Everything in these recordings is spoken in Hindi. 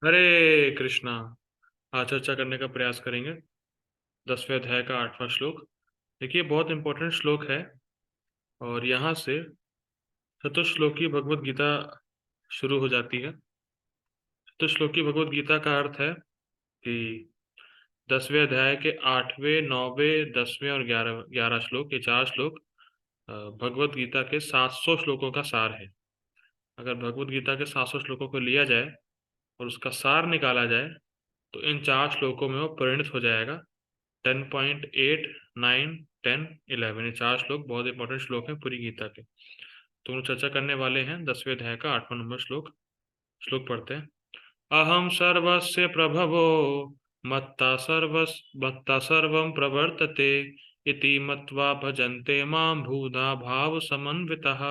हरे कृष्णा। आज चर्चा करने का प्रयास करेंगे 10वें अध्याय का 8वां श्लोक। देखिए, बहुत इंपॉर्टेंट श्लोक है और यहाँ से चतुश्लोकी भगवत गीता शुरू हो जाती है। चतुश्लोकी भगवत गीता का अर्थ है कि 10वें अध्याय के 8वें, 9वें, 10वें और 11 श्लोक, ये 4 श्लोक भगवत गीता के 700 श्लोकों का सार है। अगर भगवत गीता के 700 श्लोकों को लिया जाए और उसका सार निकाला जाए तो इन 4 श्लोकों में वो परिणत हो जाएगा 10.8, 9, 10, 11। ये 4 श्लोक बहुत इंपॉर्टेंट श्लोक हैं पूरी गीता के। तो हम चर्चा करने वाले हैं 10वें अध्याय का 8वां नंबर श्लोक। श्लोक पढ़ते हैं। अहम सर्वस्य प्रभवो मत्ता सर्वं प्रवर्तते इति मत्वा भजन्ते मां भूधा भाव समन्वितः।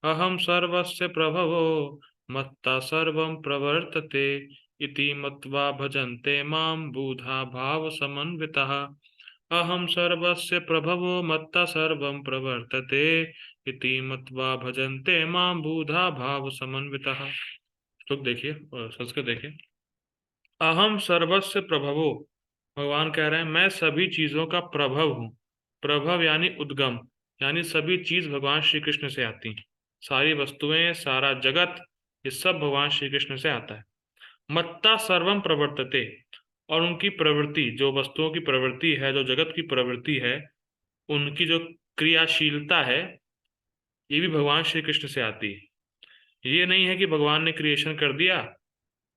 अहम सर्वस्य प्रभवो मत्ता सर्वं प्रवर्तते इति मत्वा भजन्ते मां बूधा भाव समन्वितः। अहम सर्वस्य प्रभवो मत्ता सर्वं प्रवर्तते इति मत्वा भजन्ते मां बूधा भाव समन्वितः। श्लोक देखिए और संस्कृत देखिए। अहम सर्वस्य प्रभवो, भगवान कह रहे हैं मैं सभी चीजों का प्रभव हूँ। प्रभव यानी उद्गम, यानी सभी चीज भगवान श्री कृष्ण से आती हैं। सारी वस्तुएं, सारा जगत, ये सब भगवान श्री कृष्ण से आता है। मत्ता सर्वम प्रवर्तते, और उनकी प्रवृत्ति, जो वस्तुओं की प्रवृत्ति है, जो जगत की प्रवृत्ति है, उनकी जो क्रियाशीलता है, ये भी भगवान श्री कृष्ण से आती है। ये नहीं है कि भगवान ने क्रिएशन कर दिया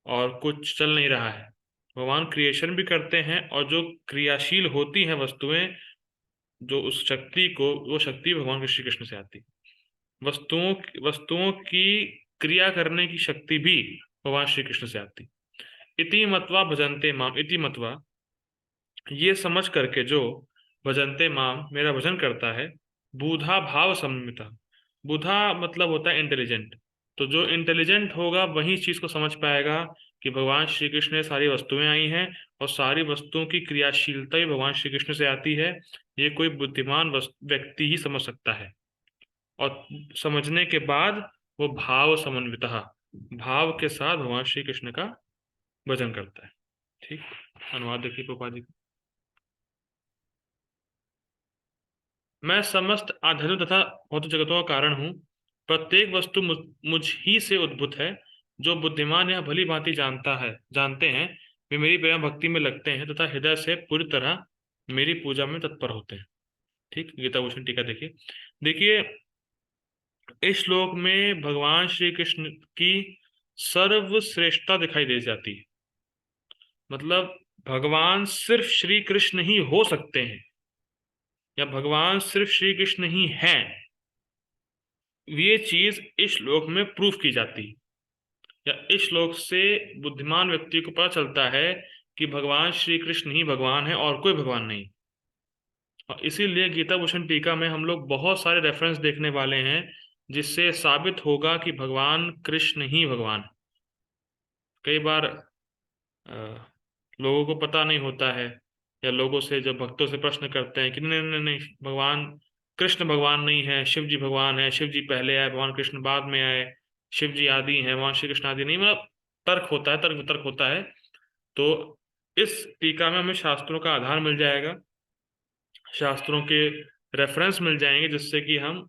और कुछ चल नहीं रहा है। भगवान क्रिएशन भी करते हैं और जो क्रियाशील होती हैं वस्तुएं, जो उस शक्ति को, वो शक्ति भगवान श्री कृष्ण से आती है। वस्तुओं वस्तुओं की क्रिया करने की शक्ति भी भगवान श्री कृष्ण से आती। इति मत्वा भजन्ते माम, इति मत्वा, ये समझ करके जो भजन्ते माम, मेरा भजन करता है, बुधा भाव समन्विता। बुधा मतलब होता है इंटेलिजेंट। तो जो इंटेलिजेंट होगा वही इस चीज को समझ पाएगा कि भगवान श्री कृष्ण ने सारी वस्तुएं आई हैं और सारी वस्तुओं की क्रियाशीलता ही भगवान श्री कृष्ण से आती है। ये कोई बुद्धिमान व्यक्ति ही समझ सकता है। और समझने के बाद वो भाव समन्विता, भाव के साथ भगवान श्री कृष्ण का भजन करता है। ठीक। अनुवाद देखिए प्रभुपाद जी का। मैं समस्त आध्यात्मिक तथा भौतिक जगतों का कारण हूँ। प्रत्येक वस्तु मुझ ही से उद्भूत है। जो बुद्धिमान यह भली भांति जानते हैं, वे मेरी प्रेम भक्ति में लगते हैं तथा हृदय से पूरी तरह मेरी पूजा में तत्पर होते हैं। ठीक। गीता भूषण टीका देखिए। देखिए, इस श्लोक में भगवान श्री कृष्ण की सर्वश्रेष्ठता दिखाई दे जाती है। मतलब भगवान सिर्फ श्री कृष्ण ही हो सकते हैं, या भगवान सिर्फ श्री कृष्ण ही हैं, ये चीज इस श्लोक में प्रूफ की जाती है। या इस श्लोक से बुद्धिमान व्यक्ति को पता चलता है कि भगवान श्री कृष्ण ही भगवान है और कोई भगवान नहीं। और इसीलिए गीता भूषण टीका में हम लोग बहुत सारे रेफरेंस देखने वाले हैं जिससे साबित होगा कि भगवान कृष्ण ही भगवान। कई बार अ, लोगों को पता नहीं होता है, या लोगों से, जब भक्तों से प्रश्न करते हैं कि नहीं नहीं नहीं, भगवान कृष्ण भगवान नहीं है, शिव जी भगवान है, शिव जी पहले आए, भगवान कृष्ण बाद में आए, शिव जी आदि हैं, भगवान श्री कृष्ण आदि नहीं, मतलब तर्क होता है, तर्क वितर्क होता है। तो इस टीका में हमें शास्त्रों का आधार मिल जाएगा, शास्त्रों के रेफरेंस मिल जाएंगे, जिससे कि हम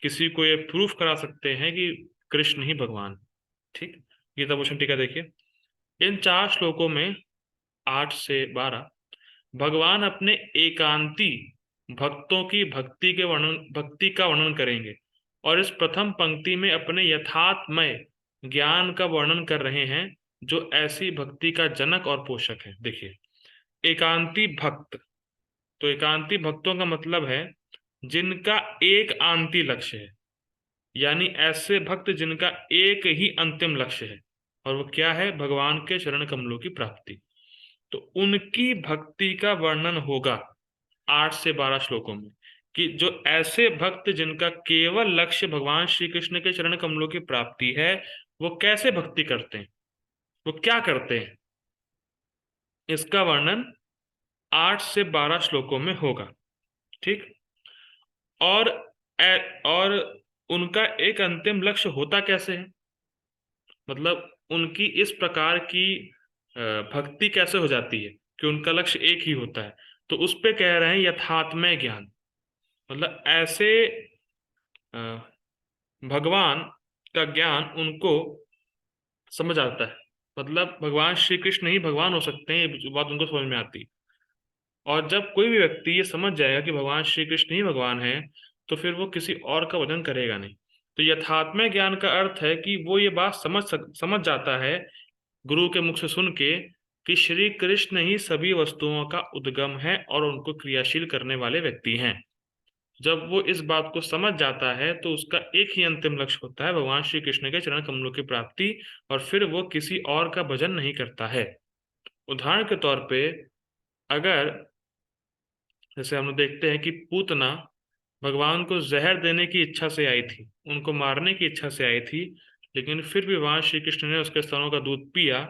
किसी को ये प्रूफ करा सकते हैं कि कृष्ण ही भगवान। ठीक। गीता भूषण टीका देखिए। इन 4 श्लोकों में 8 से 12 भगवान अपने एकांती भक्तों की भक्ति का वर्णन करेंगे, और इस प्रथम पंक्ति में अपने यथार्थमय ज्ञान का वर्णन कर रहे हैं, जो ऐसी भक्ति का जनक और पोषक है। देखिए, एकांती भक्त, तो एकांती भक्तों का मतलब है जिनका एक आंती लक्ष्य है, यानी ऐसे भक्त जिनका एक ही अंतिम लक्ष्य है, और वो क्या है? भगवान के चरण कमलों की प्राप्ति। तो उनकी भक्ति का वर्णन होगा 8 से 12 श्लोकों में, कि जो ऐसे भक्त जिनका केवल लक्ष्य भगवान श्री कृष्ण के चरण कमलों की प्राप्ति है, वो कैसे भक्ति करते हैं, वो क्या करते हैं, इसका वर्णन 8 से 12 श्लोकों में होगा। ठीक। और और उनका एक अंतिम लक्ष्य होता कैसे है? मतलब उनकी इस प्रकार की भक्ति कैसे हो जाती है कि उनका लक्ष्य एक ही होता है। तो उस पे कह रहे हैं यथात्मय ज्ञान, मतलब ऐसे अ, भगवान का ज्ञान उनको समझ आता है। मतलब भगवान श्री कृष्ण ही भगवान हो सकते हैं, ये बात उनको समझ में आती है। और जब कोई भी व्यक्ति ये समझ जाएगा कि भगवान श्री कृष्ण ही भगवान है, तो फिर वो किसी और का भजन करेगा नहीं। तो यथात्म्य ज्ञान का अर्थ है कि वो ये बात समझ जाता है गुरु के मुख से सुन के कि श्री कृष्ण ही सभी वस्तुओं का उद्गम है और उनको क्रियाशील करने वाले व्यक्ति हैं। जब वो इस बात को समझ जाता है तो उसका एक ही अंतिम लक्ष्य होता है, भगवान श्री कृष्ण के चरण कमलों की प्राप्ति, और फिर वो किसी और का भजन नहीं करता है। उदाहरण के तौर पे, अगर जैसे हम लोग देखते हैं कि पूतना भगवान को जहर देने की इच्छा से आई थी, उनको मारने की इच्छा से आई थी, लेकिन फिर भी भगवान श्री कृष्ण ने उसके स्तनों का दूध पिया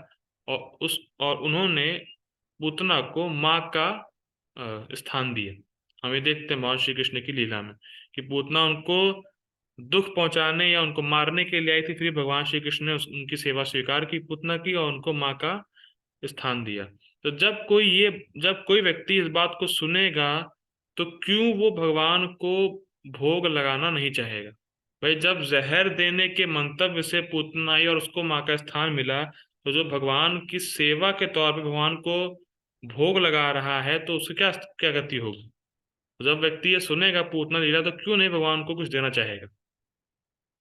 और उन्होंने पूतना को माँ का स्थान दिया। हम ये देखते हैं भगवान श्री कृष्ण की लीला में कि पूतना उनको दुख पहुंचाने या उनको मारने के लिए आई थी, फिर भगवान श्री कृष्ण ने उनकी सेवा स्वीकार की पूतना की और उनको माँ का स्थान दिया। तो जब कोई व्यक्ति इस बात को सुनेगा तो क्यों वो भगवान को भोग लगाना नहीं चाहेगा। भाई जब जहर देने के मंतव्य से पूतना आई और उसको माँ का स्थान मिला, तो जो भगवान की सेवा के तौर पे भगवान को भोग लगा रहा है तो उसकी क्या क्या गति होगी। जब व्यक्ति ये सुनेगा पूतना लीला, तो क्यों नहीं भगवान को कुछ देना चाहेगा।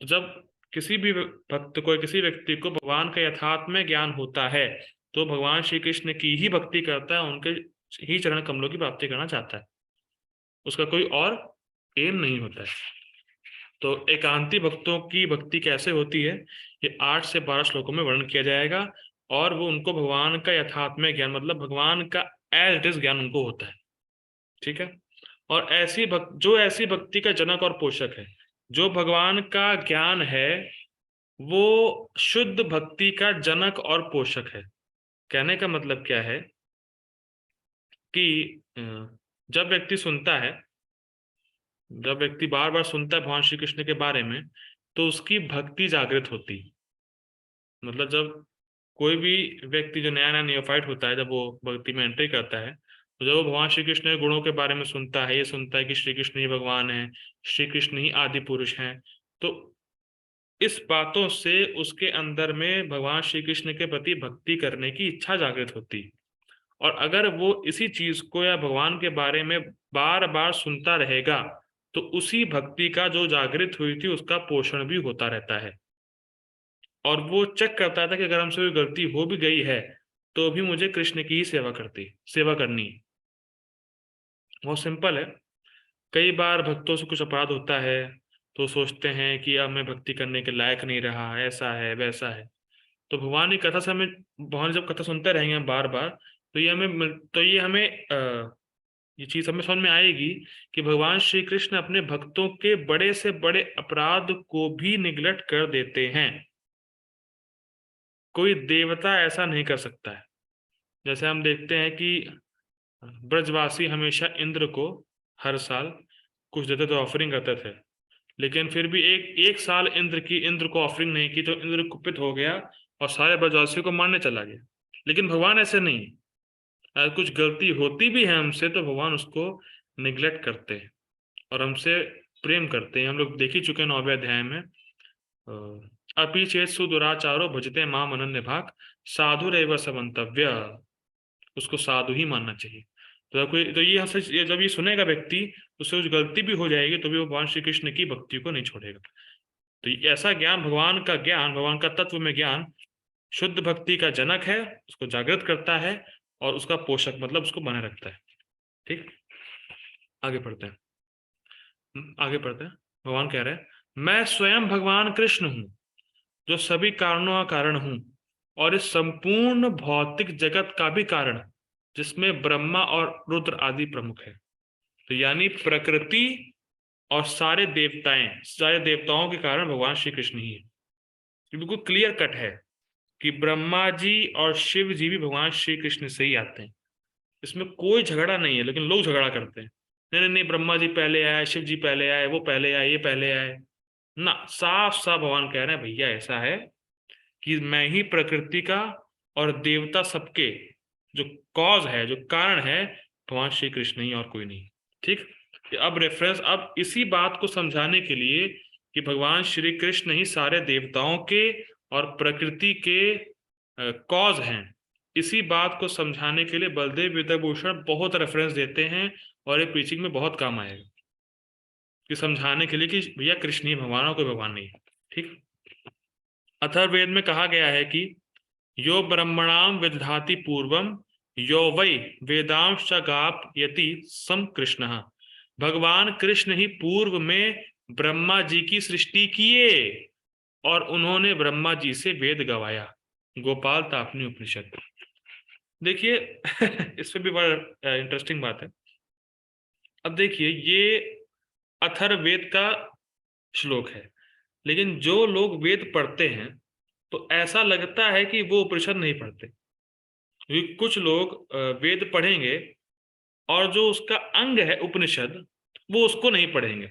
जब किसी भी भक्त को, किसी व्यक्ति को भगवान का यथार्थ में ज्ञान होता है, तो भगवान श्री कृष्ण की ही भक्ति करता है, उनके ही चरण कमलों की प्राप्ति करना चाहता है, उसका कोई और एम नहीं होता है। तो एकांती भक्तों की भक्ति कैसे होती है, ये 8 से 12 श्लोकों में वर्णन किया जाएगा। और वो उनको भगवान का यथार्थ में ज्ञान, मतलब भगवान का एज इट इज ज्ञान उनको होता है। ठीक है। और ऐसी भक्ति का जनक और पोषक है, जो भगवान का ज्ञान है वो शुद्ध भक्ति का जनक और पोषक है। कहने का मतलब क्या है कि जब व्यक्ति सुनता है, जब व्यक्ति बार बार सुनता है भगवान श्री कृष्ण के बारे में, तो उसकी भक्ति जागृत होती है। मतलब जब कोई भी व्यक्ति जो नया नया नियोफाइट होता है, जब वो भक्ति में एंट्री करता है, तो जब वो भगवान श्री कृष्ण के गुणों के बारे में सुनता है, ये सुनता है कि श्री कृष्ण ही भगवान है, श्री कृष्ण ही आदि पुरुष हैं, तो इस बातों से उसके अंदर में भगवान श्री कृष्ण के प्रति भक्ति करने की इच्छा जागृत होती है। और अगर वो इसी चीज को या भगवान के बारे में बार बार सुनता रहेगा, तो उसी भक्ति का जो जागृत हुई थी उसका पोषण भी होता रहता है। और वो चेक करता था कि अगर हमसे कोई गलती हो भी गई है तो भी मुझे कृष्ण की ही सेवा करनी है। बहुत सिंपल है। कई बार भक्तों से कुछ अपराध होता है तो सोचते हैं कि अब मैं भक्ति करने के लायक नहीं रहा, ऐसा है वैसा है। तो भगवान की कथा से हमें, भगवान जब कथा सुनते रहेंगे बार बार, तो ये चीज हमें समझ में आएगी कि भगवान श्री कृष्ण अपने भक्तों के बड़े से बड़े अपराध को भी निगलेक्ट कर देते हैं। कोई देवता ऐसा नहीं कर सकता है। जैसे हम देखते हैं कि ब्रजवासी हमेशा इंद्र को हर साल कुछ देते थे, ऑफरिंग करते थे, लेकिन फिर भी एक एक साल इंद्र को ऑफरिंग नहीं की तो इंद्र कुपित हो गया और सारे ब्रजवासियों को मारने चला गया। लेकिन भगवान ऐसे नहीं। अगर कुछ गलती होती भी है हमसे तो भगवान उसको निग्लेक्ट करते हैं और हमसे प्रेम करते हैं। हम लोग देख ही चुके हैं 9वें अध्याय में, अपि चेत सुदुराचारो भजते माम अनन्य भाग साधुरेव समन्तव्य, उसको साधु ही मानना चाहिए। तो जब ये सुनेगा व्यक्ति, उससे कुछ गलती भी हो जाएगी तो भी वो भगवान श्री कृष्ण की भक्ति को नहीं छोड़ेगा। तो ऐसा ज्ञान, भगवान का तत्व में ज्ञान शुद्ध भक्ति का जनक है, उसको जागृत करता है और उसका पोषक, मतलब उसको बनाए रखता है। ठीक, आगे पढ़ते हैं। भगवान कह रहे हैं, मैं स्वयं भगवान कृष्ण हूं, जो सभी कारणों का कारण हूं और इस संपूर्ण भौतिक जगत का भी कारण, जिसमें ब्रह्मा और रुद्र आदि प्रमुख है। तो यानी प्रकृति और सारे देवताओं के कारण भगवान श्री कृष्ण ही है। ये बिल्कुल क्लियर कट है कि ब्रह्मा जी और शिव जी भी भगवान श्री कृष्ण से ही आते हैं। इसमें कोई झगड़ा नहीं है, लेकिन लोग झगड़ा करते हैं, नहीं नहीं नहीं, ब्रह्मा जी पहले आए, शिव जी पहले आए, वो पहले आए, ये पहले आए। ना, साफ साफ भगवान कह रहे हैं भैया ऐसा है कि मैं ही प्रकृति का और देवता सबके जो कॉज है, जो कारण है, भगवान श्री कृष्ण ही और कोई नहीं। ठीक। अब रेफरेंस, अब इसी बात को समझाने के लिए कि भगवान श्री कृष्ण ही सारे देवताओं के और प्रकृति के कॉज हैं, इसी बात को समझाने के लिए बलदेव विद्याभूषण बहुत रेफरेंस देते हैं और ये प्रीचिंग में बहुत काम आएगा, कि समझाने के लिए कि भैया कृष्ण ही भगवान और कोई भगवान नहीं है। ठीक। अथर्ववेद में कहा गया है कि यो ब्रह्मणाम विदधाति पूर्वम यो वै वेदांश गापयति सम कृष्ण। भगवान कृष्ण ही पूर्व में ब्रह्मा जी की सृष्टि किए और उन्होंने ब्रह्मा जी से वेद गवाया। गोपाल तापनी उपनिषद। देखिए इसमें भी बड़ा इंटरेस्टिंग बात है। अब देखिए, ये अथर्ववेद का श्लोक है, लेकिन जो लोग वेद पढ़ते हैं तो ऐसा लगता है कि वो उपनिषद नहीं पढ़ते, क्योंकि कुछ लोग वेद पढ़ेंगे और जो उसका अंग है उपनिषद, वो उसको नहीं पढ़ेंगे।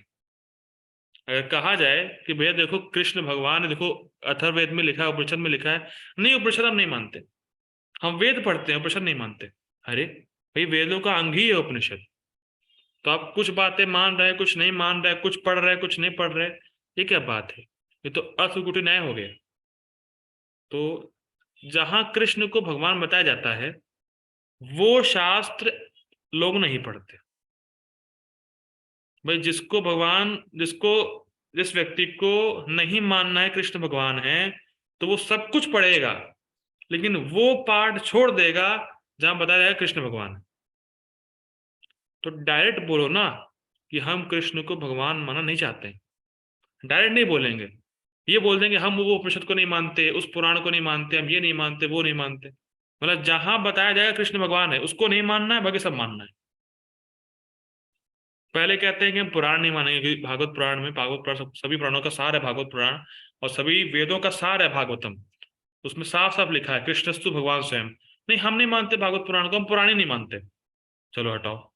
अगर कहा जाए कि भैया देखो कृष्ण भगवान, देखो अथर्ववेद में लिखा है, उपनिषद में लिखा है, नहीं उपनिषद हम नहीं मानते, हम वेद पढ़ते हैं, उपनिषद नहीं मानते। अरे भाई, वेदों का अंग ही है उपनिषद, तो आप कुछ बातें मान रहे हैं, कुछ नहीं मान रहे, कुछ पढ़ रहे, कुछ नहीं पढ़ रहे, ये क्या बात है? ये तो अर्थकुटी न्याय हो गया। तो जहां कृष्ण को भगवान बताया जाता है, वो शास्त्र लोग नहीं पढ़ते। भाई जिसको भगवान, जिस व्यक्ति को नहीं मानना है कृष्ण भगवान है, तो वो सब कुछ पढ़ेगा, लेकिन वो पार्ट छोड़ देगा जहां बताया जाएगा कृष्ण भगवान है। तो डायरेक्ट बोलो ना कि हम कृष्ण को भगवान मानना नहीं चाहते। डायरेक्ट नहीं बोलेंगे, ये बोल देंगे हम वो उपनिषद को नहीं मानते, उस पुराण को नहीं मानते, हम ये नहीं मानते, वो नहीं मानते। मतलब जहां बताया जाएगा कृष्ण भगवान है उसको नहीं मानना है, बाकी सब मानना है। पहले कहते हैं कि हम पुराण नहीं मानेंगे, क्योंकि भागवत पुराण में, भागवत पुराण सभी पुराणों का सार है भागवत पुराण, और सभी वेदों का सार है भागवतम। उसमें साफ साफ लिखा है कृष्णस्तु भगवान स्वयं। नहीं, हम नहीं मानते भागवत पुराण को, हम पुराण ही नहीं मानते। चलो हटाओ।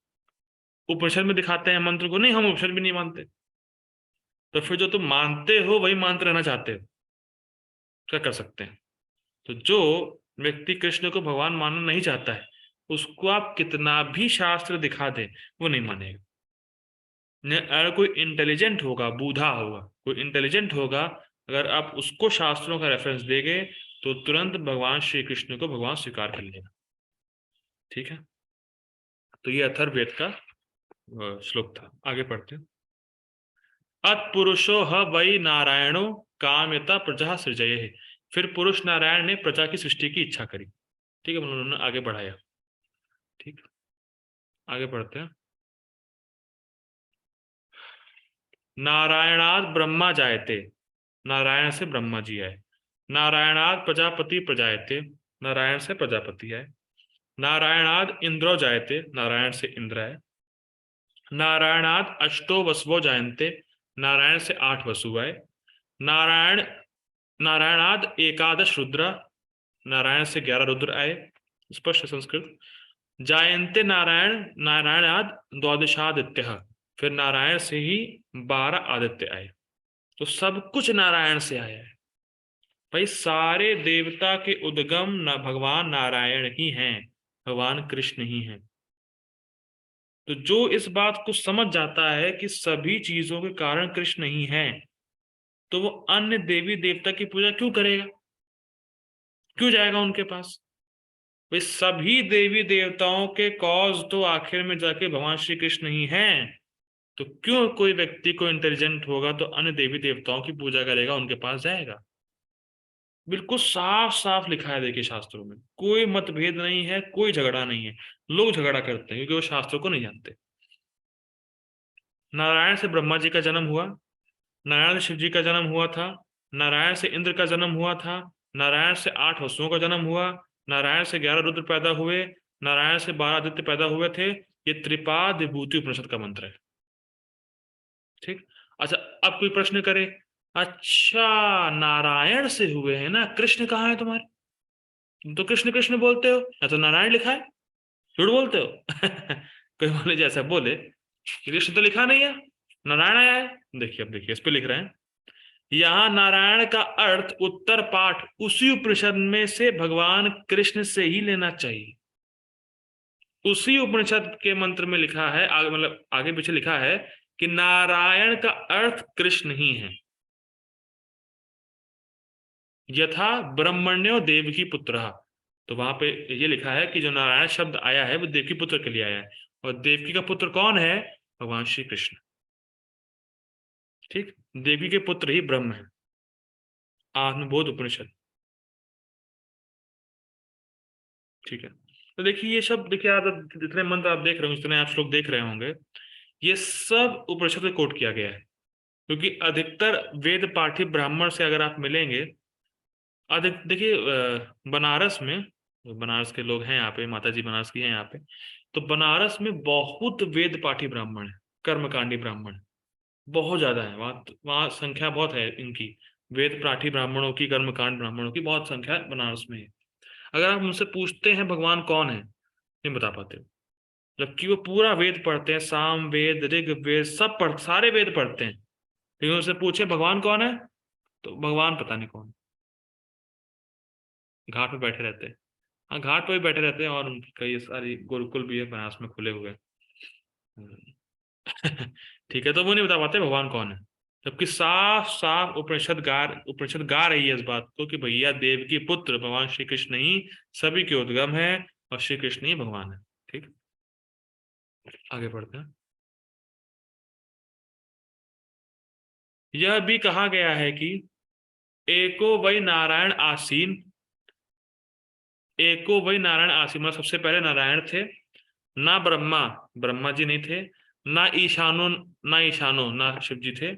उपनिषद में दिखाते हैं मंत्र को, नहीं हम उपनिषद भी नहीं मानते। तो फिर जो तुम मानते हो वही मानते रहना चाहते हो, क्या कर सकते हैं? तो जो व्यक्ति कृष्ण को भगवान मानना नहीं चाहता है, उसको आप कितना भी शास्त्र दिखा दे, वो नहीं मानेगा। अगर कोई इंटेलिजेंट होगा, बूढ़ा होगा, कोई इंटेलिजेंट होगा, अगर आप उसको शास्त्रों का रेफरेंस देंगे तो तुरंत भगवान श्री कृष्ण को भगवान स्वीकार कर लेगा। ठीक है। तो ये अथर्ववेद का श्लोक था। आगे पढ़ते हैं। अतपुरुषो ह वै नारायणो कामयता प्रजा सृजये। फिर पुरुष नारायण ने प्रजा की सृष्टि की इच्छा करी। ठीक है, उन्होंने आगे बढ़ाया। ठीक, आगे बढ़ते हैं। नारायणाद ब्रह्मा जायते। नारायण से ब्रह्मा जी आए। नारायणाद प्रजापति प्रजायते। नारायण से प्रजापति आए। नारायणाद इंद्रो जायते। नारायण से इंद्र आए। नारायणाद अष्टो वसवो जायन्ते। नारायण से 8 वसु आए। नारायण नारायणाद एकादश रुद्र। नारायण से 11 रुद्र आए। स्पष्ट संस्कृत। जायन्ते नारायण। नारायणाद द्वादशादित्य। फिर नारायण से ही 12 आदित्य आए। तो सब कुछ नारायण से आया है। भाई सारे देवता के उद्गम न भगवान नारायण ही हैं, भगवान कृष्ण ही हैं। तो जो इस बात को समझ जाता है कि सभी चीजों के कारण कृष्ण ही हैं, तो वो अन्य देवी देवता की पूजा क्यों करेगा, क्यों जाएगा उनके पास? भाई सभी देवी देवताओं के कॉज तो आखिर में जाके भगवान श्री कृष्ण ही हैं। तो क्यों कोई व्यक्ति को इंटेलिजेंट होगा तो अन्य देवी देवताओं की पूजा करेगा, उनके पास जाएगा? बिल्कुल साफ साफ लिखा है, देखिए शास्त्रों में कोई मतभेद नहीं है, कोई झगड़ा नहीं है। लोग झगड़ा करते हैं क्योंकि वो शास्त्रों को नहीं जानते। नारायण से ब्रह्मा जी का जन्म हुआ। नारायण से शिव जी का जन्म हुआ था। नारायण से इंद्र का जन्म हुआ था। नारायण से 8 वसुओं का जन्म हुआ। नारायण से 11 रुद्र पैदा हुए। नारायण से 12 आदित्य पैदा हुए थे। ये त्रिपाद विभूति उपनिषद का मंत्र है। ठीक। अच्छा, अब कोई प्रश्न करे, अच्छा नारायण से हुए हैं ना, कृष्ण कहाँ है तुम्हारे? तुम तो कृष्ण कृष्ण बोलते हो, या तो नारायण लिखा है, झूठ बोलते हो। कोई बोले जैसा बोले, कृष्ण तो लिखा नहीं है, नारायण आया है। देखिए, अब देखिए इस पे लिख रहे हैं यहाँ नारायण का अर्थ उत्तर पाठ उसी उपनिषद में से भगवान कृष्ण से ही लेना चाहिए। उसी उपनिषद के मंत्र में लिखा है, आगे मतलब आगे पीछे लिखा है कि नारायण का अर्थ कृष्ण ही है। यथा ब्रह्मण्यो देवकी पुत्र, तो वहां पे ये लिखा है कि जो नारायण शब्द आया है वो देवकी पुत्र के लिए आया है, और देवकी का पुत्र कौन है? भगवान श्री कृष्ण। ठीक, देवकी के पुत्र ही ब्रह्म है। आत्मबोध उपनिषद। ठीक है, तो देखिए ये सब, देखिए आप जितने मंत्र आप देख रहे हो, जितने आप श्लोक देख रहे होंगे, ये सब उपनिषद में कोट किया गया है। क्योंकि अधिकतर वेद पाठी ब्राह्मण से अगर आप मिलेंगे, अधिक देखिए बनारस में, बनारस के लोग हैं यहाँ पे, माता जी बनारस की हैं यहाँ पे, तो बनारस में बहुत वेद पाठी ब्राह्मण है, कर्मकांडी ब्राह्मण बहुत ज्यादा है। वहाँ वहाँ संख्या बहुत है इनकी, वेद पाठी ब्राह्मणों की, कर्मकांड ब्राह्मणों की बहुत संख्या बनारस में है। अगर आप उनसे पूछते हैं भगवान कौन है, नहीं बता पाते, जबकि वो पूरा वेद पढ़ते हैं, साम वेद ऋग वेद सब सारे वेद पढ़ते हैं, लेकिन उनसे पूछे भगवान कौन है, तो भगवान पता नहीं कौन। घाट पे बैठे रहते हैं। हाँ, घाट पे भी बैठे रहते हैं, और उनकी कई सारी गुरुकुल भी है बनारस में खुले हुए। हम्म। ठीक है, तो वो नहीं बता पाते भगवान कौन है, जबकि साफ साफ उपनिषद गा रही है इस बात को कि भैया देव की पुत्र भगवान श्री कृष्ण ही सभी के उद्गम है, और श्री कृष्ण ही भगवान है। ठीक, आगे बढ़ते हैं। यह भी कहा गया है कि एको वै नारायण आसीन, एको वै नारायण आसीन मतलब सबसे पहले नारायण थे, ना ब्रह्मा, ब्रह्मा जी नहीं थे, ना ईशानो, ना ईशानो ना शिव जी थे,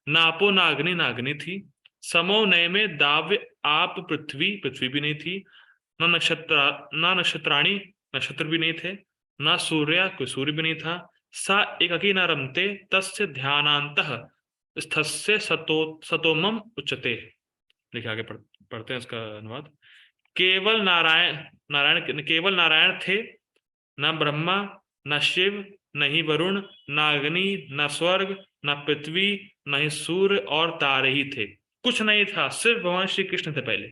नापो नाग्नि, नाग्नि थी, समो नय में दाव्य आप पृथ्वी, पृथ्वी भी नहीं थी, ना नक्षत्र, ना नक्षत्राणी, नक्षत्र भी नहीं थे, ना सूर्य, कोई सूर्य भी नहीं था, सा एककी न रमते तस्य ध्यानांतः स्थस्य सतोमम उच्चते। देखिए आगे पढ़ते हैं इसका अनुवाद। केवल नारायण, नारायण केवल नारायण थे, न ब्रह्मा, न शिव, न ही वरुण, न अग्नि, न स्वर्ग, न पृथ्वी, न ही सूर्य और तारे ही थे। कुछ नहीं था, सिर्फ भगवान श्री कृष्ण थे पहले।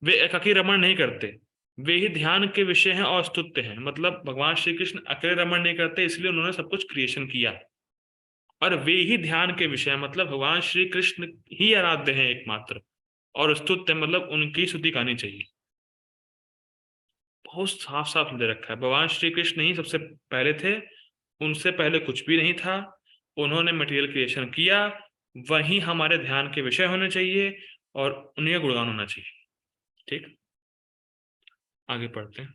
वे एकाकी रमण नहीं करते, वे ही ध्यान के विषय हैं और स्तुत्य हैं। मतलब भगवान श्री कृष्ण अकेले रमण नहीं करते, इसलिए उन्होंने सब कुछ क्रिएशन किया, और वे ही ध्यान के विषय हैं। मतलब भगवान श्री कृष्ण ही आराध्य हैं एकमात्र, और स्तुत्य मतलब उनकी स्तुति गानी चाहिए। बहुत साफ साफ दे रखा है, भगवान श्री कृष्ण ही सबसे पहले थे, उनसे पहले कुछ भी नहीं था, उन्होंने मटेरियल क्रिएशन किया, वही हमारे ध्यान के विषय होने चाहिए, और उन्हें गुणगान होना चाहिए। ठीक, आगे पढ़ते हैं।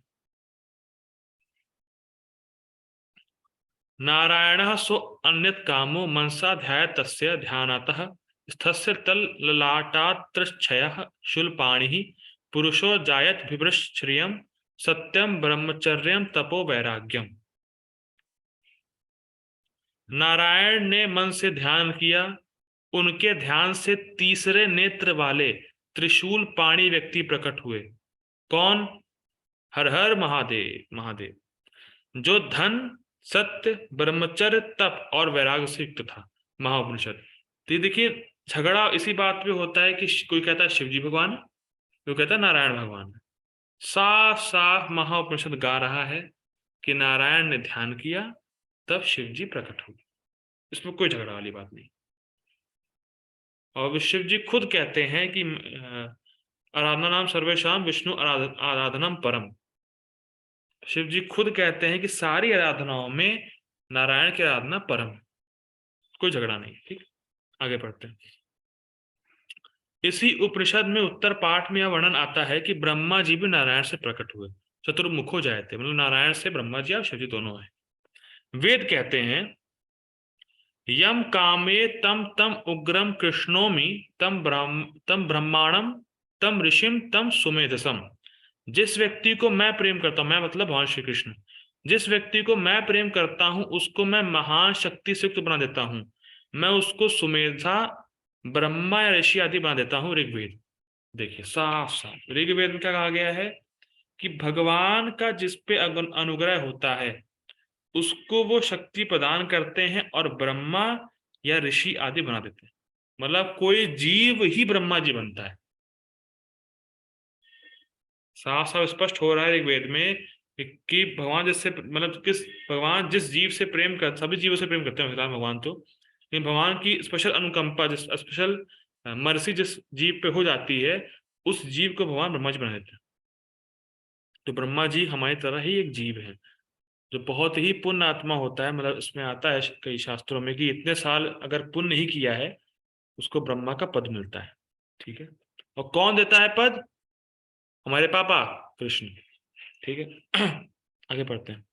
नारायण सो अन्यत कामो मनसा ध्याय तस्य ध्यानतः स्थस्य तल ललाटात्रक्षय शूलपाणि पुरुषो जायत बिभ्रश्रियम सत्यम ब्रह्मचर्यम तपो वैराग्यम। नारायण ने मन से ध्यान किया, उनके ध्यान से तीसरे नेत्र वाले त्रिशूल पाणी व्यक्ति प्रकट हुए। कौन? हर हर महादेव, महादेव, जो धन, सत्य, ब्रह्मचर्य, तप और वैराग्य से युक्त था। महाउपनिषद। तो ये देखिए, झगड़ा इसी बात पे होता है कि कोई कहता है शिव जी भगवान, कोई कहता है नारायण भगवान। साफ साफ महाउपनिषद गा रहा है कि नारायण ने ध्यान किया, तब शिव जी प्रकट हुए। इसमें कोई झगड़ा वाली बात नहीं। और शिव जी खुद कहते हैं कि आराधना नाम सर्वेशाम विष्णु आराधनम परम। शिव जी खुद कहते हैं कि सारी आराधनाओं में नारायण की आराधना परम, कोई झगड़ा नहीं। ठीक, आगे पढ़ते हैं। इसी उपनिषद में उत्तर पाठ में यह वर्णन आता है कि ब्रह्मा जी भी नारायण से प्रकट हुए, चतुर्मुख हो जाए थे, मतलब नारायण से ब्रह्मा जी और शिव जी दोनों हैं। वेद कहते हैं यम कामे तम तम उग्रम कृष्णोमि, तम ब्रह्मांडम, तम ऋषिम, तम सुमेधसम। जिस व्यक्ति को मैं प्रेम करता हूं, मैं मतलब भगवान श्री कृष्ण, जिस व्यक्ति को मैं प्रेम करता हूं उसको मैं महान शक्ति से युक्त बना देता हूं, मैं उसको सुमेधा, ब्रह्मा या ऋषि आदि बना देता हूं। ऋग्वेद। देखिए साफ साफ ऋग्वेद में क्या कहा गया है कि भगवान का जिस पे अनुग्रह होता है उसको वो शक्ति प्रदान करते हैं, और ब्रह्मा या ऋषि आदि बना देते हैं। मतलब कोई जीव ही ब्रह्मा जी बनता है। साफ साफ स्पष्ट हो रहा है एक वेद में कि भगवान जिससे मतलब किस भगवान जिस जीव से प्रेम कर, सभी जीवों से प्रेम करते हैं फिलहाल भगवान तो, लेकिन भगवान की स्पेशल अनुकंपा, जिस स्पेशल मर्सी जिस जीव पे हो जाती है, उस जीव को भगवान ब्रह्मा जी बना देते हैं। तो ब्रह्मा जी हमारी तरह ही एक जीव है, जो बहुत ही पुण्य आत्मा होता है। मतलब इसमें आता है कई शास्त्रों में कि इतने साल अगर पुण्य ही किया है, उसको ब्रह्मा का पद मिलता है। ठीक है। और कौन देता है पद? हमारे पापा कृष्ण। ठीक है। आगे पढ़ते हैं।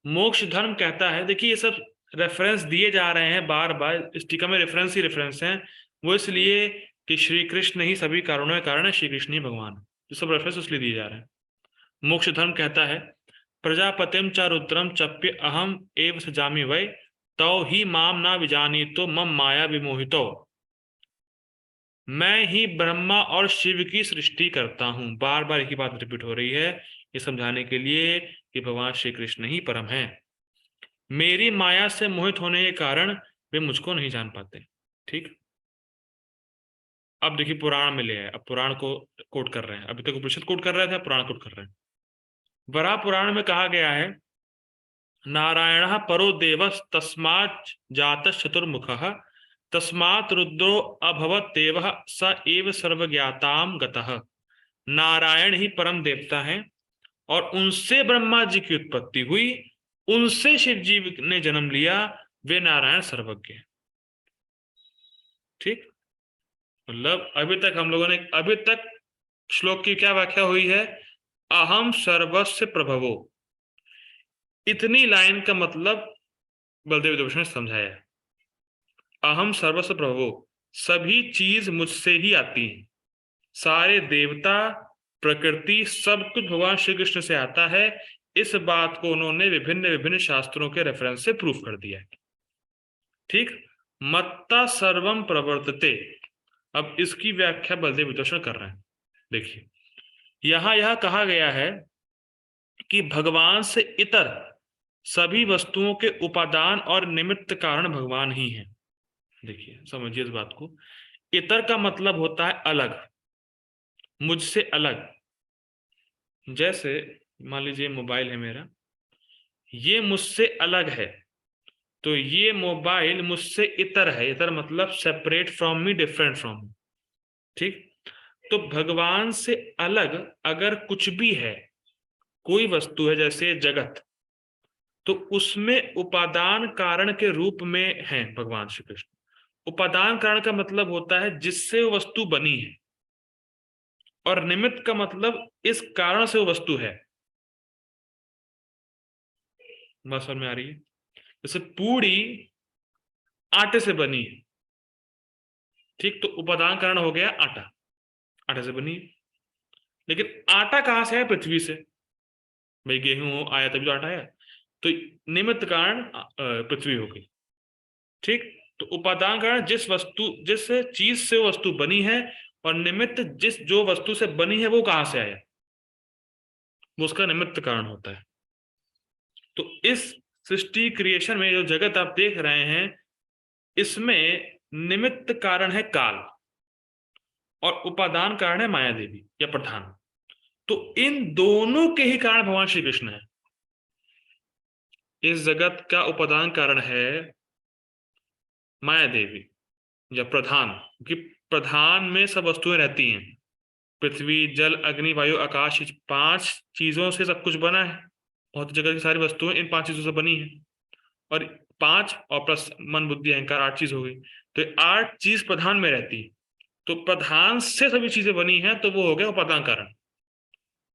मोक्ष धर्म कहता है, देखिए ये सब रेफरेंस दिए जा रहे हैं बार बार, इस टीका में रेफरेंस ही रेफरेंस हैं। वो इसलिए कि श्री कृष्ण ही सभी कारणों के कारण है, श्री कृष्ण ही भगवान है। जो सब रेफरेंस इसलिए दिए जा रहे हैं। मोक्ष धर्म कहता है, प्रजापतिम च रुद्रम चप्य अहम एव सजामि वै, तौ ही माम ना विजानी तो मम माया विमोहितो। मैं ही ब्रह्मा और शिव की सृष्टि करता हूं। बार बार एक ही बात रिपीट हो रही है, ये समझाने के लिए कि भगवान श्री कृष्ण ही परम है। मेरी माया से मोहित होने के कारण वे मुझको नहीं जान पाते। ठीक। अब देखिए पुराण में ले आए, अब पुराण को कोट कर रहे हैं। अभी तक उपनिषद कोट कर रहे थे, पुराण कोट कर रहे हैं। वराह पुराण में कहा गया है, नारायण परो देवस तस्मात् जातः चतुर्मुखः, तस्मात् रुद्रो अभवत देवः स एव सर्वज्ञाताम गतः। नारायण ही परम देवता हैं और उनसे ब्रह्मा जी की उत्पत्ति हुई, उनसे शिव जी ने जन्म लिया, वे नारायण सर्वज्ञ हैं। ठीक। मतलब अभी तक हम लोगों ने, अभी तक श्लोक की क्या व्याख्या हुई है? अहम सर्वस्व प्रभवो। इतनी लाइन का मतलब बलदेव जोश ने समझाया है। अहम सर्वस्व प्रभवो, सभी चीज मुझसे ही आती हैं। सारे देवता, प्रकृति, सब कुछ भगवान श्री कृष्ण से आता है। इस बात को उन्होंने विभिन्न विभिन्न शास्त्रों के रेफरेंस से प्रूफ कर दिया है। ठीक। मत्ता सर्वम प्रवर्तते। अब इसकी व्याख्या बलदेव विदूषण कर रहे हैं। देखिए, यहां यह कहा गया है कि भगवान से इतर सभी वस्तुओं के उपादान और निमित्त कारण भगवान ही हैं। देखिए समझिए इस बात को। इतर का मतलब होता है अलग, मुझसे अलग। जैसे मान लीजिए मोबाइल है मेरा, ये मुझसे अलग है, तो ये मोबाइल मुझसे इतर है। इतर मतलब separate from me, different from me. ठीक। तो भगवान से अलग अगर कुछ भी है, कोई वस्तु है जैसे जगत, तो उसमें उपादान कारण के रूप में है भगवान श्री कृष्ण। उपादान कारण का मतलब होता है जिससे वो वस्तु बनी है, और निमित्त का मतलब इस कारण से वो वस्तु है। बात समझ में आ रही है? जैसे पूड़ी आटे से बनी है। ठीक। तो उपादान कारण हो गया आटा, आटे से बनी है। लेकिन आटा कहां से है? पृथ्वी से। भाई गेहूं आया तभी तो आटा है। तो निमित्त कारण पृथ्वी हो गई। ठीक। तो उपादान कारण जिस वस्तु, जिस चीज से वो वस्तु बनी है, और निमित्त जिस जो वस्तु से बनी है वो कहां से आया, वो उसका निमित्त कारण होता है। तो इस सृष्टि क्रिएशन में जो जगत आप देख रहे हैं, इसमें निमित्त कारण है काल, और उपादान कारण है माया देवी या प्रधान। तो इन दोनों के ही कारण भगवान श्री कृष्ण है। इस जगत का उपादान कारण है माया देवी या प्रधान, क्योंकि प्रधान में सब वस्तुएं रहती हैं। पृथ्वी, जल, अग्नि, वायु, आकाश, इस पांच चीजों से सब कुछ बना है। बहुत जगह की सारी वस्तुएं इन पांच चीजों से बनी है। और पांच और प्लस मन बुद्धि अहंकार, आठ चीज हो गई। तो ये आठ चीज प्रधान में रहती है। तो प्रधान से सभी चीजें बनी हैं, तो वो हो गया उपादान कारण।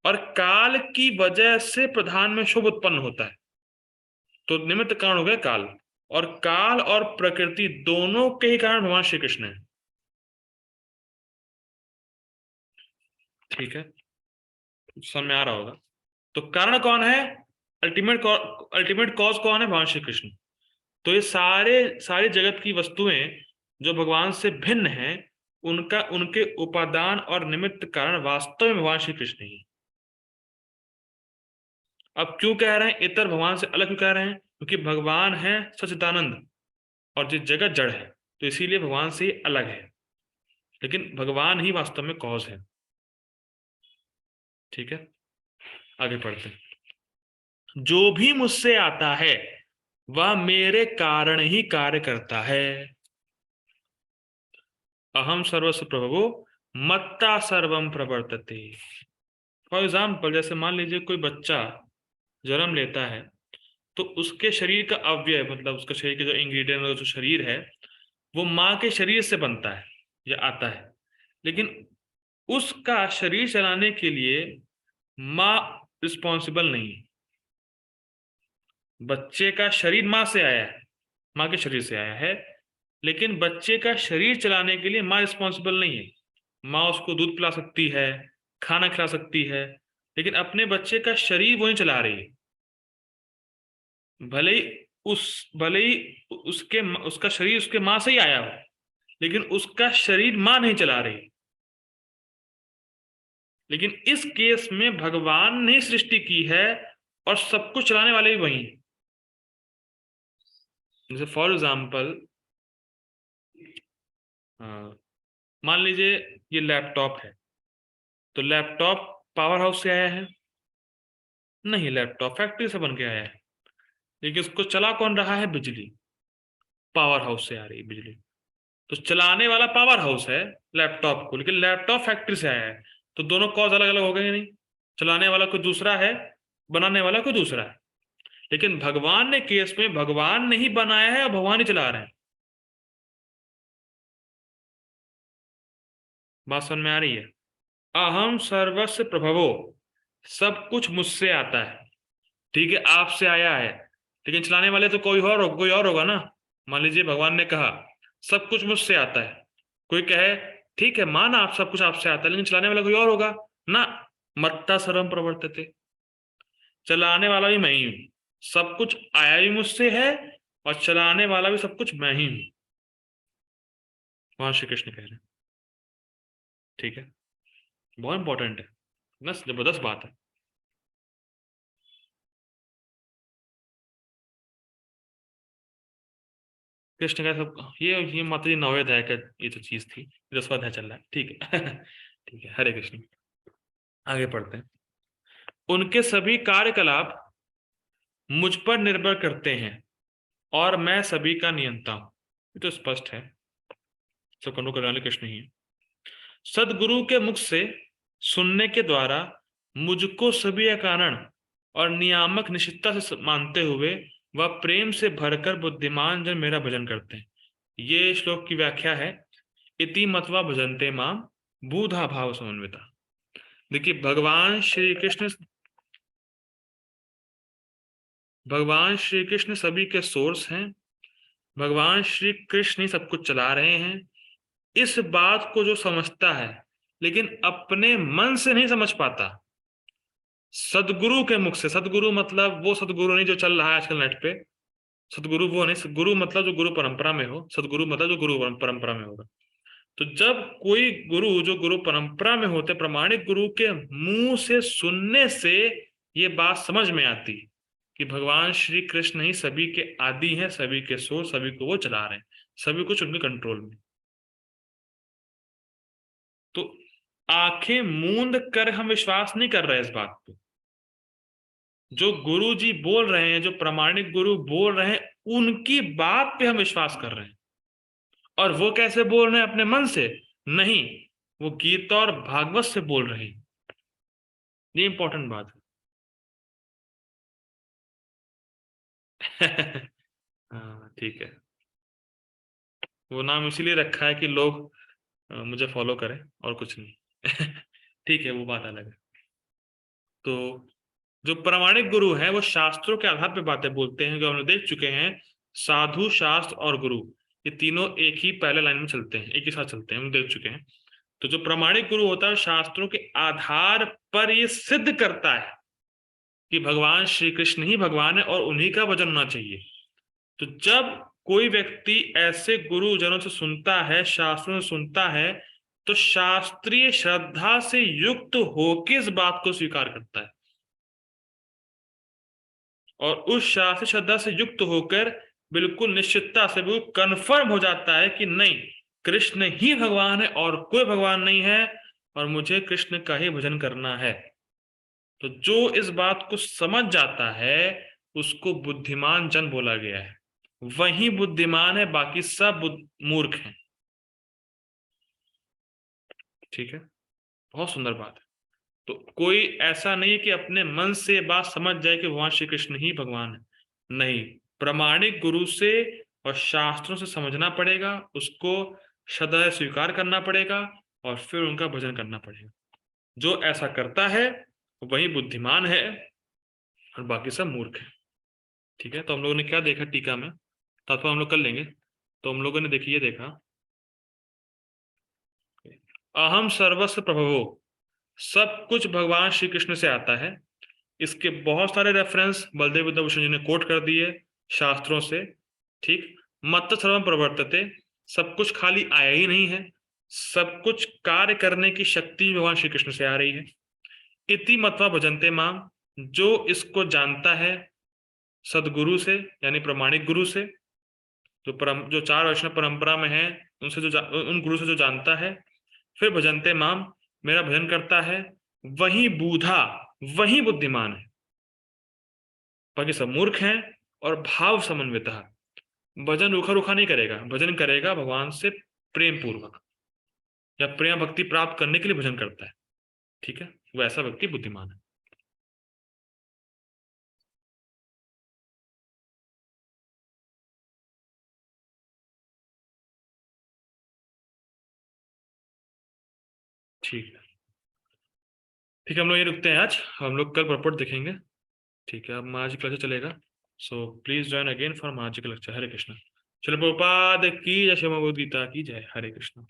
और काल की वजह से प्रधान में शुभ उत्पन्न होता है, तो निमित्त कारण हो गया काल। और काल और प्रकृति दोनों के ही कारण भगवान श्री कृष्ण है। ठीक है, समझ में आ रहा होगा। तो कारण कौन है? अल्टीमेट कॉज कौन है? भगवान श्री कृष्ण। तो ये सारी जगत की वस्तुएं जो भगवान से भिन्न हैं, उनका उनके उपादान और निमित्त कारण वास्तव में भगवान श्री कृष्ण ही। अब क्यों कह रहे हैं इतर भगवान से अलग क्यों कह रहे हैं? क्योंकि भगवान है सच्चिदानंद और ये जगत जड़ है। तो इसीलिए भगवान से ये अलग है, लेकिन भगवान ही वास्तव में कॉज है। ठीक है, आगे पढ़ते हैं। जो भी मुझसे आता है वह मेरे कारण ही कार्य करता है। अहम सर्वस्व प्रभवो मत्ता सर्वम प्रवर्तते। फॉर एग्जाम्पल, जैसे मान लीजिए कोई बच्चा जन्म लेता है, तो उसके शरीर का अवयव, मतलब उसका शरीर के जो इंग्रेडिएंट, जो शरीर है, वो माँ के शरीर से बनता है या आता है। लेकिन उसका शरीर चलाने के लिए माँ रिस्पॉन्सिबल नहीं है। बच्चे का शरीर माँ से आया है, माँ के शरीर से आया है, लेकिन बच्चे का शरीर चलाने के लिए माँ रिस्पॉन्सिबल नहीं है। माँ उसको दूध पिला सकती है, खाना खिला सकती है, लेकिन अपने बच्चे का शरीर वो नहीं चला रही है। भले ही उसका शरीर उसके माँ से ही आया हो, लेकिन उसका शरीर माँ नहीं चला रही। लेकिन इस केस में भगवान ने सृष्टि की है और सब कुछ चलाने वाले भी वही हैं। जैसे फॉर एग्जाम्पल, मान लीजिए ये लैपटॉप है, तो लैपटॉप पावर हाउस से आया है? नहीं, लैपटॉप फैक्ट्री से बन के आया है। लेकिन उसको चला कौन रहा है? बिजली। पावर हाउस से आ रही है बिजली। तो चलाने वाला पावर हाउस है लैपटॉप को, लेकिन लैपटॉप फैक्ट्री से आया है। तो दोनों कॉज अलग अलग हो गए नहीं? चलाने वाला कोई दूसरा है, बनाने वाला कोई दूसरा है। लेकिन भगवान ने केस में भगवान ने ही बनाया है और भगवान ही चला रहे हैं। बात समझ में आ रही है? अहम सर्वस्व प्रभवो, सब कुछ मुझसे आता है। ठीक है, आपसे आया है, लेकिन चलाने वाले तो कोई और होगा ना। मान लीजिए भगवान ने कहा सब कुछ मुझसे आता है, कोई कहे ठीक है मान आप सब कुछ आपसे आता है, लेकिन चलाने वाला कोई और होगा ना। मत्ता सर्वम प्रवर्तते, चलाने वाला भी मैं ही हूं। सब कुछ आया भी मुझसे है और चलाने वाला भी सब कुछ मैं ही हूं। वहां श्री कृष्ण कह रहे हैं। ठीक है, बहुत इंपॉर्टेंट है ना, जबरदस्त बात है। कृष्ण का सब ये माता जी नौवेद है क्या? ये तो चीज थी, दसवां अध्याय चल रहा है। ठीक है ठीक है, हरे कृष्ण। आगे पढ़ते हैं। उनके सभी कार्यकलाप मुझ पर निर्भर करते हैं और मैं सभी का नियंता हूं। ये तो स्पष्ट है, सब करने वाले कृष्ण ही है। सदगुरु के मुख से सुनने के द्वारा मुझको सभी कारण और नियामक निश्चितता से मानते हुए वह प्रेम से भरकर बुद्धिमान जन मेरा भजन करते हैं। ये श्लोक की व्याख्या है, इति मत्वा भजन्ते माम बूधा भाव समन्विता। देखिए, भगवान श्री कृष्ण सभी के सोर्स हैं। भगवान श्री कृष्ण ही सब कुछ चला रहे हैं। इस बात को जो समझता है लेकिन अपने मन से नहीं समझ पाता, सदगुरु के मुख से, सदगुरु मतलब वो सदगुरु नहीं जो चल रहा है आजकल नेट पे, सदगुरु वो नहीं, सदगुरु मतलब जो गुरु परंपरा में हो, सदगुरु मतलब जो गुरु परंपरा में होगा। तो जब कोई गुरु जो गुरु परंपरा में होते, प्रमाणिक गुरु के मुंह से सुनने से ये बात समझ में आती कि भगवान श्री कृष्ण ही सभी के आदि हैं, सभी के सोर्स, सभी को वो चला रहे हैं, सभी कुछ उनके कंट्रोल में। तो आंखें मूंद कर हम विश्वास नहीं कर रहे इस बात पे। जो गुरु जी बोल रहे हैं, जो प्रामाणिक गुरु बोल रहे हैं, उनकी बात पे हम विश्वास कर रहे हैं। और वो कैसे बोल रहे हैं? अपने मन से नहीं, वो गीता और भागवत से बोल रहे हैं। ये इंपॉर्टेंट बात है हाँ ठीक है, वो नाम इसीलिए रखा है कि लोग मुझे फॉलो करें और कुछ नहीं ठीक है, वो बात अलग है। तो जो प्रामाणिक गुरु है वो शास्त्रों के आधार पर बातें बोलते हैं, जो हमने देख चुके हैं। साधु, शास्त्र और गुरु, ये तीनों एक ही पहले लाइन में चलते हैं, एक ही साथ चलते हैं, हम देख चुके हैं। तो जो प्रामाणिक गुरु होता है शास्त्रों के आधार पर ये सिद्ध करता है कि भगवान श्री कृष्ण ही भगवान है और उन्हीं का भजन होना चाहिए। तो जब कोई व्यक्ति ऐसे गुरुजनों से सुनता है, शास्त्रों से सुनता है, तो शास्त्रीय श्रद्धा से युक्त होकर इस बात को स्वीकार करता है। और उस शास्त्रीय श्रद्धा से युक्त होकर बिल्कुल निश्चितता से बिल्कुल कंफर्म हो जाता है कि नहीं, कृष्ण ही भगवान है और कोई भगवान नहीं है, और मुझे कृष्ण का ही भजन करना है। तो जो इस बात को समझ जाता है उसको बुद्धिमान जन बोला गया है। वही बुद्धिमान है, बाकी सब मूर्ख हैं। ठीक है, बहुत सुंदर बात है। तो कोई ऐसा नहीं कि अपने मन से ये बात समझ जाए कि भगवान श्री कृष्ण ही भगवान है। नहीं, प्रामाणिक गुरु से और शास्त्रों से समझना पड़ेगा, उसको सदैव स्वीकार करना पड़ेगा, और फिर उनका भजन करना पड़ेगा। जो ऐसा करता है वही बुद्धिमान है, और बाकी सब मूर्ख है। ठीक है, तो हम लोगों ने क्या देखा टीका में, तात्पर्य हम लोग कर लेंगे। तो हम लोगों ने देखिए, ये देखा, अहम सर्वस्व प्रभवो, सब कुछ भगवान श्री कृष्ण से आता है। इसके बहुत सारे रेफरेंस बलदेव विद्याभूषण जी ने कोट कर दिए शास्त्रों से। ठीक, मत्त सर्वम प्रवर्तते, सब कुछ खाली आया ही नहीं है, सब कुछ कार्य करने की शक्ति भगवान श्री कृष्ण से आ रही है। इति मत्वा भजन्ते माम, जो इसको जानता है सदगुरु से, यानी प्रमाणिक गुरु से, जो चार वैष्णव परंपरा में है, उनसे उन गुरु से जो जानता है, फिर भजन्ते माम, मेरा भजन करता है, वही बूढ़ा, वही बुद्धिमान है। बाकी सब मूर्ख हैं। और भाव समन्वित, भजन रूखा रूखा नहीं करेगा, भजन करेगा भगवान से प्रेम पूर्वक, या प्रेम भक्ति प्राप्त करने के लिए भजन करता है। ठीक है, वैसा व्यक्ति बुद्धिमान है। ठीक है, ठीक है, हम लोग ये रुकते हैं आज, हम लोग कल प्रॉपर देखेंगे। ठीक है, अब महाजी का लेक्चर चलेगा। So please join again for Mahaji का लेक्चर। हरे कृष्ण। चलो, प्रभुपाद की जय, श्री भगवद गीता की जय। हरे कृष्ण।